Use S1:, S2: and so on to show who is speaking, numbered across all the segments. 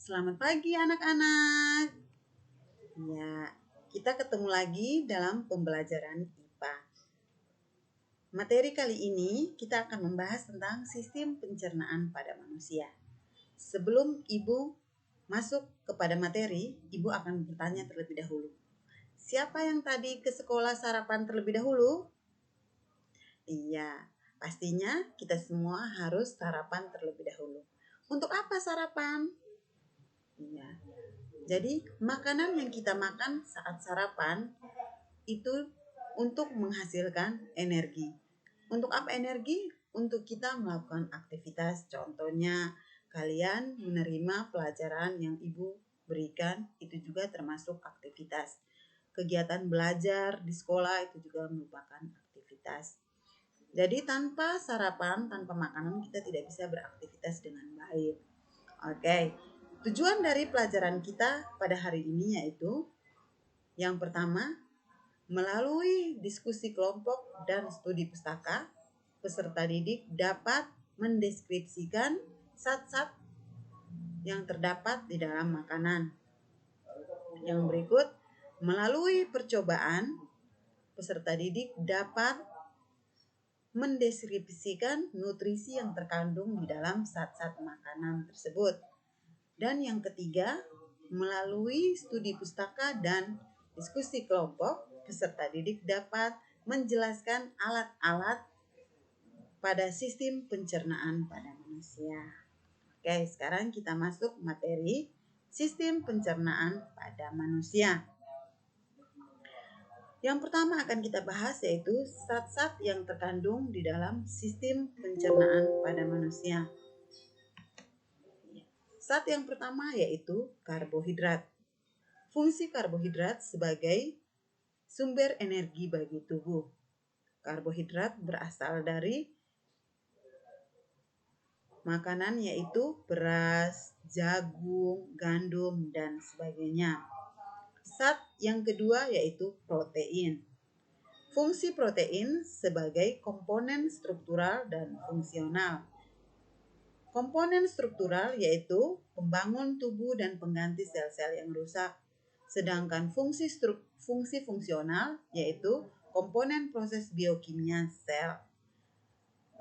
S1: Selamat pagi anak-anak. Ya, kita ketemu lagi dalam pembelajaran IPA. Materi kali ini kita akan membahas tentang sistem pencernaan pada manusia. Sebelum Ibu masuk kepada materi, Ibu akan bertanya terlebih dahulu. Siapa yang tadi ke sekolah sarapan terlebih dahulu? Iya, pastinya kita semua harus sarapan terlebih dahulu. Untuk apa sarapan? Iya. Jadi, makanan yang kita makan saat sarapan itu untuk menghasilkan energi. Untuk apa energi? Untuk kita melakukan aktivitas. Contohnya, kalian menerima pelajaran yang Ibu berikan, itu juga termasuk aktivitas. Kegiatan belajar di sekolah itu juga merupakan aktivitas. Jadi tanpa sarapan, tanpa makanan kita tidak bisa beraktivitas dengan baik. Oke. Tujuan dari pelajaran kita pada hari ini yaitu yang pertama, melalui diskusi kelompok dan studi pustaka, peserta didik dapat mendeskripsikan zat-zat yang terdapat di dalam makanan. Yang berikut, melalui percobaan, peserta didik dapat mendeskripsikan nutrisi yang terkandung di dalam zat-zat makanan tersebut. Dan yang ketiga, melalui studi pustaka dan diskusi kelompok, peserta didik dapat menjelaskan alat-alat pada sistem pencernaan pada manusia. Oke, sekarang kita masuk materi sistem pencernaan pada manusia. Yang pertama akan kita bahas yaitu zat-zat yang terkandung di dalam sistem pencernaan pada manusia. Zat yang pertama yaitu karbohidrat. Fungsi karbohidrat sebagai sumber energi bagi tubuh. Karbohidrat berasal dari makanan yaitu beras, jagung, gandum, dan sebagainya. Zat yang kedua yaitu protein. Fungsi protein sebagai komponen struktural dan fungsional. Komponen struktural yaitu pembangun tubuh dan pengganti sel-sel yang rusak. Sedangkan fungsi fungsional yaitu komponen proses biokimia sel.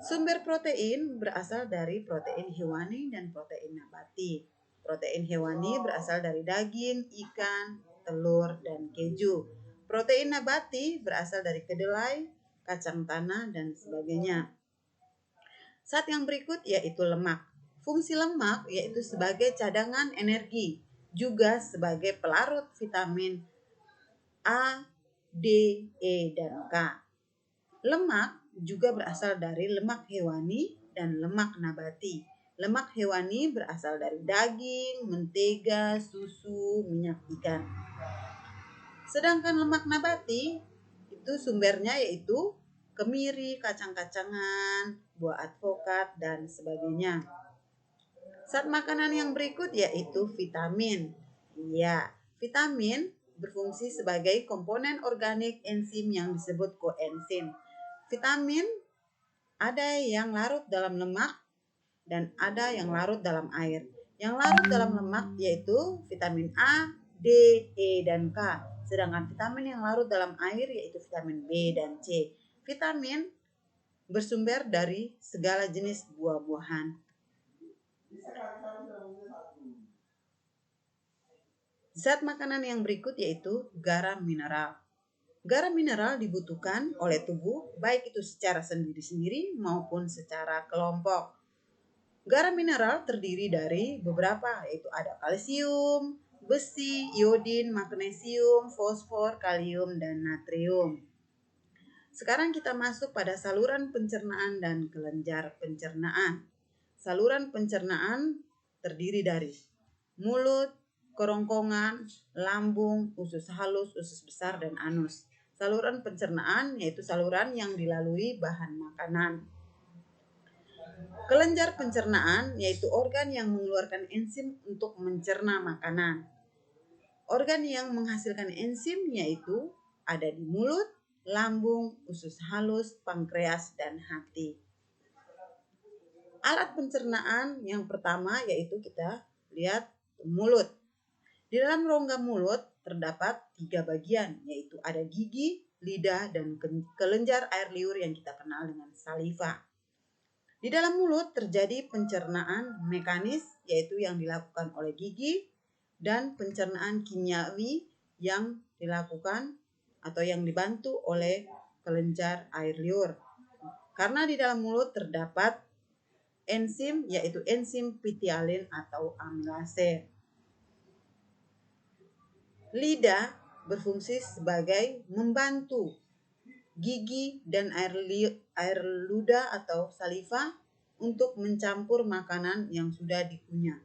S1: Sumber protein berasal dari protein hewani dan protein nabati. Protein hewani berasal dari daging, ikan, telur, dan keju. Protein nabati berasal dari kedelai, kacang tanah, dan sebagainya. Zat yang berikut yaitu lemak. Fungsi lemak yaitu sebagai cadangan energi, juga sebagai pelarut vitamin A, D, E, dan K. Lemak juga berasal dari lemak hewani dan lemak nabati. Lemak hewani berasal dari daging, mentega, susu, minyak ikan. Sedangkan lemak nabati itu sumbernya yaitu kemiri, kacang-kacangan, buah advokat, dan sebagainya. Zat makanan yang berikut yaitu vitamin. Ya, vitamin berfungsi sebagai komponen organik enzim yang disebut koenzim. Vitamin ada yang larut dalam lemak dan ada yang larut dalam air. Yang larut dalam lemak yaitu vitamin A, D, E, dan K. Sedangkan vitamin yang larut dalam air yaitu vitamin B dan C. Vitamin bersumber dari segala jenis buah-buahan. Zat makanan yang berikut yaitu garam mineral. Garam mineral dibutuhkan oleh tubuh baik itu secara sendiri-sendiri maupun secara kelompok. Garam mineral terdiri dari beberapa yaitu ada kalsium, besi, iodin, magnesium, fosfor, kalium, dan natrium. Sekarang kita masuk pada saluran pencernaan dan kelenjar pencernaan. Saluran pencernaan terdiri dari mulut, kerongkongan, lambung, usus halus, usus besar, dan anus. Saluran pencernaan yaitu saluran yang dilalui bahan makanan. Kelenjar pencernaan yaitu organ yang mengeluarkan enzim untuk mencerna makanan. Organ yang menghasilkan enzim yaitu ada di mulut, lambung, usus halus, pankreas, dan hati. Alat pencernaan yang pertama yaitu kita lihat mulut. Di dalam rongga mulut terdapat 3 bagian, yaitu ada gigi, lidah, dan kelenjar air liur yang kita kenal dengan saliva. Di dalam mulut terjadi pencernaan mekanis, yaitu yang dilakukan oleh gigi, dan pencernaan kimiawi yang dilakukan atau yang dibantu oleh kelenjar air liur. Karena di dalam mulut terdapat enzim, yaitu enzim pitialin atau amilase. Lidah berfungsi sebagai membantu gigi dan air ludah atau saliva untuk mencampur makanan yang sudah dikunyah.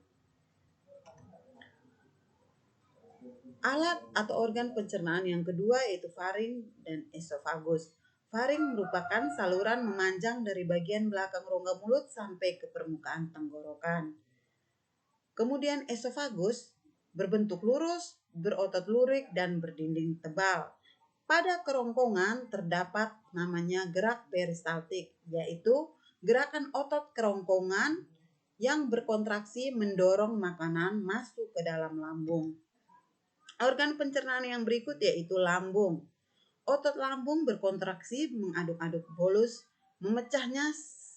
S1: Alat atau organ pencernaan yang kedua yaitu faring dan esofagus. Faring merupakan saluran memanjang dari bagian belakang rongga mulut sampai ke permukaan tenggorokan. Kemudian esofagus berbentuk lurus, berotot lurik, dan berdinding tebal. Pada kerongkongan terdapat namanya gerak peristaltik, yaitu gerakan otot kerongkongan yang berkontraksi mendorong makanan masuk ke dalam lambung. Organ pencernaan yang berikut yaitu lambung. Otot lambung berkontraksi mengaduk-aduk bolus, memecahnya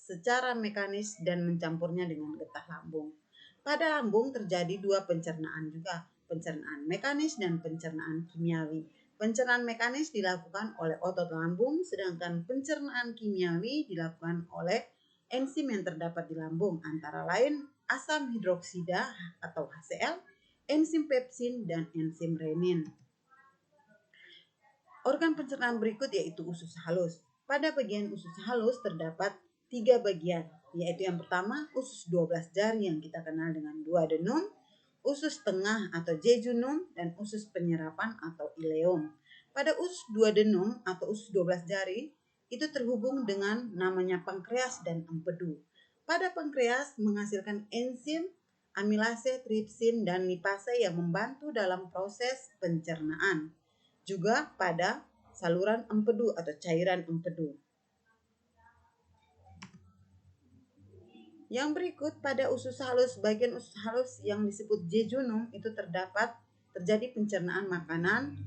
S1: secara mekanis dan mencampurnya dengan getah lambung. Pada lambung terjadi 2 pencernaan juga, pencernaan mekanis dan pencernaan kimiawi. Pencernaan mekanis dilakukan oleh otot lambung, sedangkan pencernaan kimiawi dilakukan oleh enzim yang terdapat di lambung, antara lain asam hidroksida atau HCl, enzim pepsin, dan enzim renin. Organ pencernaan berikut yaitu usus halus. Pada bagian usus halus terdapat 3 bagian, yaitu yang pertama usus 12 jari yang kita kenal dengan duodenum, usus tengah atau jejunum, dan usus penyerapan atau ileum. Pada usus duodenum atau usus 12 jari itu terhubung dengan namanya pankreas dan empedu. Pada pankreas menghasilkan enzim amilase, tripsin, dan lipase yang membantu dalam proses pencernaan. Juga pada saluran empedu atau cairan empedu. Yang berikut pada usus halus, bagian usus halus yang disebut jejunum itu terjadi pencernaan makanan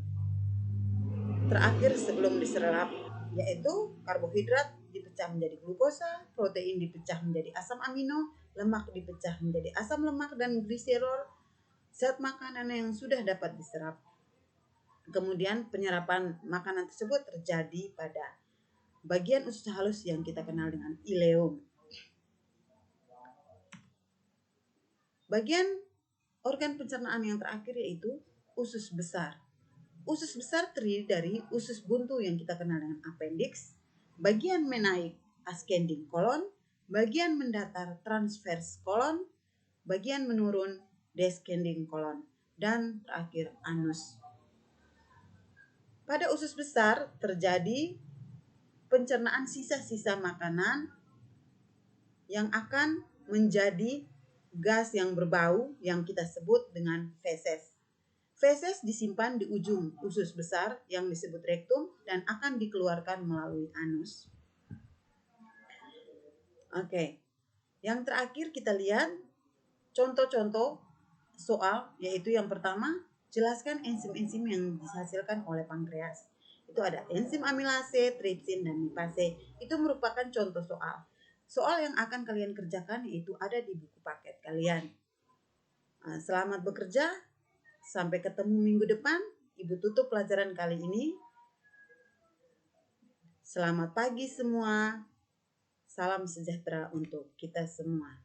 S1: terakhir sebelum diserap, yaitu karbohidrat dipecah menjadi glukosa, protein dipecah menjadi asam amino, lemak dipecah menjadi asam lemak, dan gliserol, zat makanan yang sudah dapat diserap. Kemudian penyerapan makanan tersebut terjadi pada bagian usus halus yang kita kenal dengan ileum. Bagian organ pencernaan yang terakhir yaitu usus besar. Usus besar terdiri dari usus buntu yang kita kenal dengan appendix, bagian menaik ascending colon, bagian mendatar transverse colon, bagian menurun descending colon, dan terakhir anus. Pada usus besar terjadi pencernaan sisa-sisa makanan yang akan menjadi gas yang berbau yang kita sebut dengan feses. Feses disimpan di ujung usus besar yang disebut rektum dan akan dikeluarkan melalui anus. Oke. Yang terakhir kita lihat contoh-contoh soal, yaitu yang pertama, jelaskan enzim-enzim yang dihasilkan oleh pankreas. Itu ada enzim amilase, tripsin, dan lipase. Itu merupakan contoh soal. Soal yang akan kalian kerjakan yaitu ada di buku paket kalian. Selamat bekerja. Sampai ketemu minggu depan. Ibu tutup pelajaran kali ini. Selamat pagi semua. Salam sejahtera untuk kita semua.